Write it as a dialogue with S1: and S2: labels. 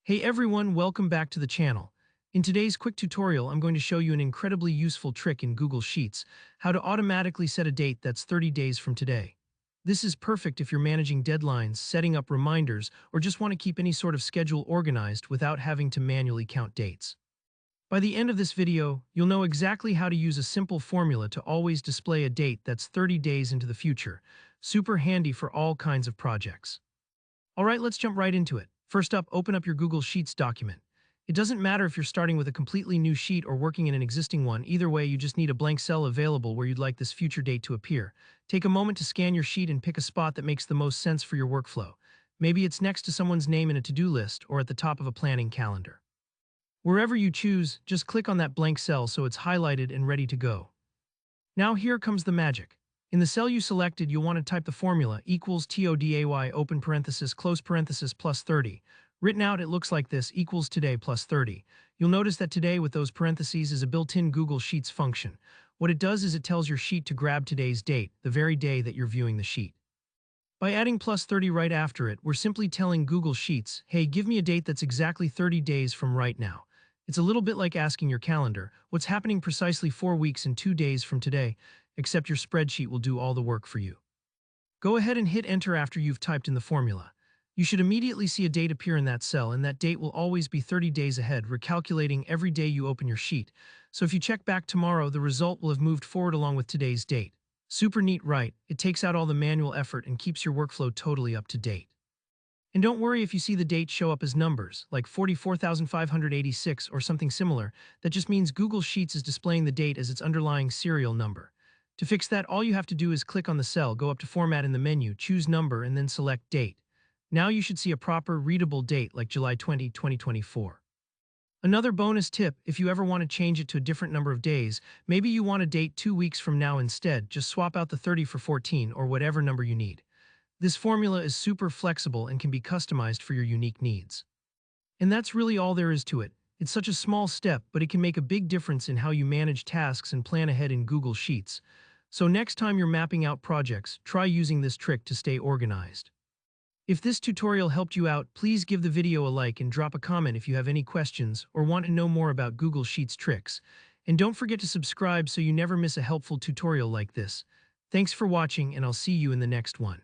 S1: Hey everyone, welcome back to the channel. In today's quick tutorial, I'm going to show you an incredibly useful trick in Google Sheets, how to automatically set a date that's 30 days from today. This is perfect if you're managing deadlines, setting up reminders, or just want to keep any sort of schedule organized without having to manually count dates. By the end of this video, you'll know exactly how to use a simple formula to always display a date that's 30 days into the future. Super handy for all kinds of projects. Alright, let's jump right into it. First up, open up your Google Sheets document. It doesn't matter if you're starting with a completely new sheet or working in an existing one, either way you just need a blank cell available where you'd like this future date to appear. Take a moment to scan your sheet and pick a spot that makes the most sense for your workflow. Maybe it's next to someone's name in a to-do list or at the top of a planning calendar. Wherever you choose, just click on that blank cell so it's highlighted and ready to go. Now here comes the magic. In the cell you selected, you'll want to type the formula equals TODAY open parenthesis close parenthesis plus 30. Written out, it looks like this, equals today plus 30. You'll notice that today with those parentheses is a built-in Google Sheets function. What it does is it tells your sheet to grab today's date, the very day that you're viewing the sheet. By adding plus 30 right after it, we're simply telling Google Sheets, hey, give me a date that's exactly 30 days from right now. It's a little bit like asking your calendar, what's happening precisely 4 weeks and 2 days from today, except your spreadsheet will do all the work for you. Go ahead and hit enter after you've typed in the formula. You should immediately see a date appear in that cell, and that date will always be 30 days ahead, recalculating every day you open your sheet. So if you check back tomorrow, the result will have moved forward along with today's date. Super neat, right? It takes out all the manual effort and keeps your workflow totally up to date. And don't worry if you see the date show up as numbers, like 44,586 or something similar. That just means Google Sheets is displaying the date as its underlying serial number. To fix that, all you have to do is click on the cell, go up to Format in the menu, choose Number, and then select Date. Now you should see a proper, readable date like July 20, 2024. Another bonus tip, if you ever want to change it to a different number of days, maybe you want a date 2 weeks from now instead, just swap out the 30 for 14 or whatever number you need. This formula is super flexible and can be customized for your unique needs. And that's really all there is to it. It's such a small step, but it can make a big difference in how you manage tasks and plan ahead in Google Sheets. So next time you're mapping out projects, try using this trick to stay organized. If this tutorial helped you out, please give the video a like and drop a comment if you have any questions or want to know more about Google Sheets tricks. And don't forget to subscribe so you never miss a helpful tutorial like this. Thanks for watching, and I'll see you in the next one.